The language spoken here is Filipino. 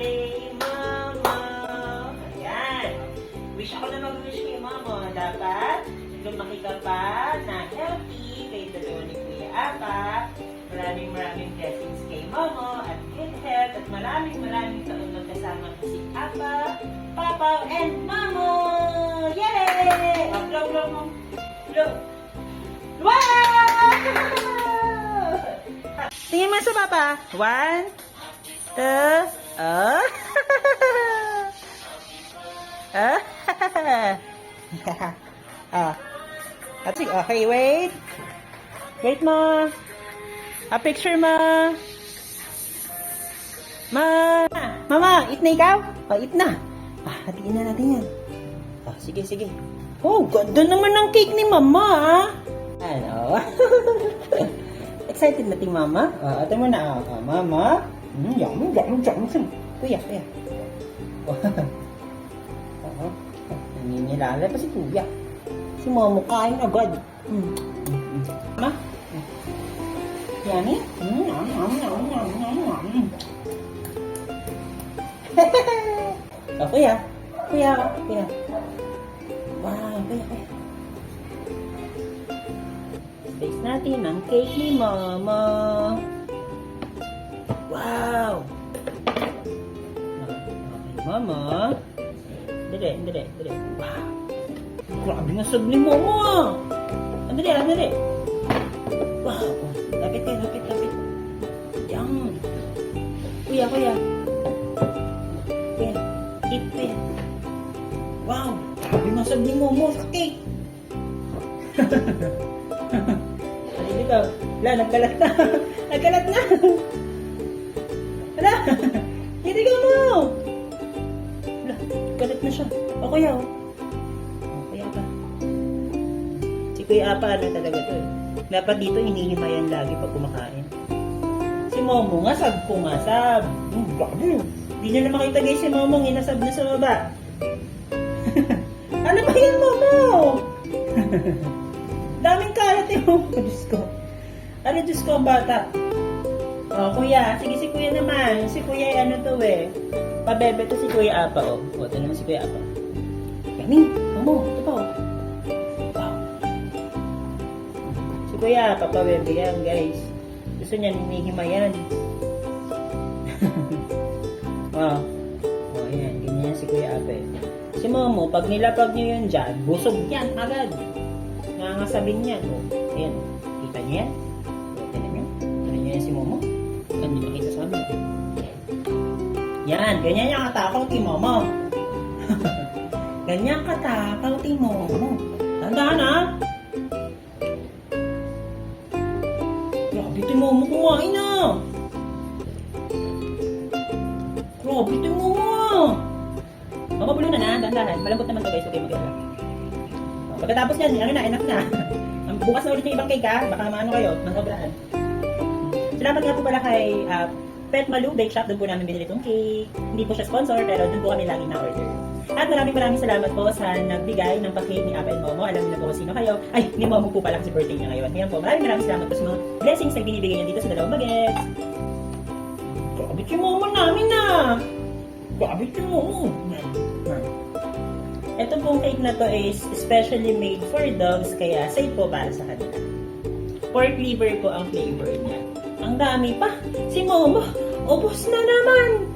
birthday, Mama! Ayan. Wish ako na mag-wish kay Mama. Dapat, lumaki ka pa na healthy kay dalawa ni Kuya Apa. Maraming blessings kay Mama at good health at maraming taon magkasama mo si Apa, Papa, and Mama! Yay! Blow mo. Blow. Wow! Tingin mo sa Papa. 1, 2, oh. Okay, wait. Wait mo. A picture mo. Mama, eat na ikaw? Eat na. Hatiin na natin yan. Sige. Oh, ganda naman ng cake ni Mama, Ano? Excited na ting Mama? Ate mo na. Mama? Yum. Kuya. Naninilala pa si Kuya. Si Mama kain agad. Mama? Yummy? Kuya. Wow, kuya. Taste natin ang cake ni Mama. Wow! Okay, Mama. Dali. Wow! Grabe nga sag ni Mama! Dali. Wow! Lapit. Yan! Kuya. Eat. Wow! Grabe nga sag ni Mama sa cake! Dito. Nagkalat na. Hala! Hindi ka mo! Kalat na siya. Kuya. Kuya pa. Si Kuya Apa, talaga to eh. Dapat dito hinihimayan lagi pag kumakain. Si Momo nga, sab ko nga, sab. Grabe. Hindi nyo na makita guys si Momo, inasab na sa baba. Ano ba yan, Momo? Daming kalat eh. Diyos ko. Diyos ko ang bata. Kuya. Sige, si Kuya naman. Si Kuya ano to eh. Pabebe to si Kuya Apa, ito naman si Kuya Apa. Yummy. Ito pa, Wow. Si Kuya Apa, pabebe yan, guys. Gusto niya, hinihimayan. Wow. Ayan. Ganyan si Kuya Apa eh. Si Momo, pag nilapag niyo yun dyan, busog yan agad. Nangangasabin yan. Ayan. Kita niyo yan? Tignan niyo. Tignan niyo yan si Momo. Hindi makita sa amin. Yan. Ganyan yung katakaw ti Momo. Ganyan katakaw ti Momo. Tandaan ha? Grabe ti Momo kumain na. Grabe ti Momo. Mapabulo na. Dandahan. Malambot naman to guys. Okay, mag-alala. Pagkatapos yan, enough na. Bukas na ulit yung ibang cake ha. Baka maano kayo, masobrahan. Salamat nga po pala kay Pet Malu Bake Shop. Doon po namin binili itong cake. Hindi po siya sponsor, pero doon po kami lagi na-order. At maraming salamat po sa nagbigay ng pa-cake ni Apa and Momo. Alam niyo na po sino kayo. Ay, ni Momo po pala kasi birthday niya ngayon. Ngayon po, maraming salamat po sa mga blessings na binibigay niya dito sa dalawang bagets. Grabe yung Momo namin na. Grabe yung Momo. Ito pong cake na to is specially made for dogs, kaya safe po para sa kanila. Pork liver po ang flavor niya. Ang dami pa. Si Momo, ubos na naman.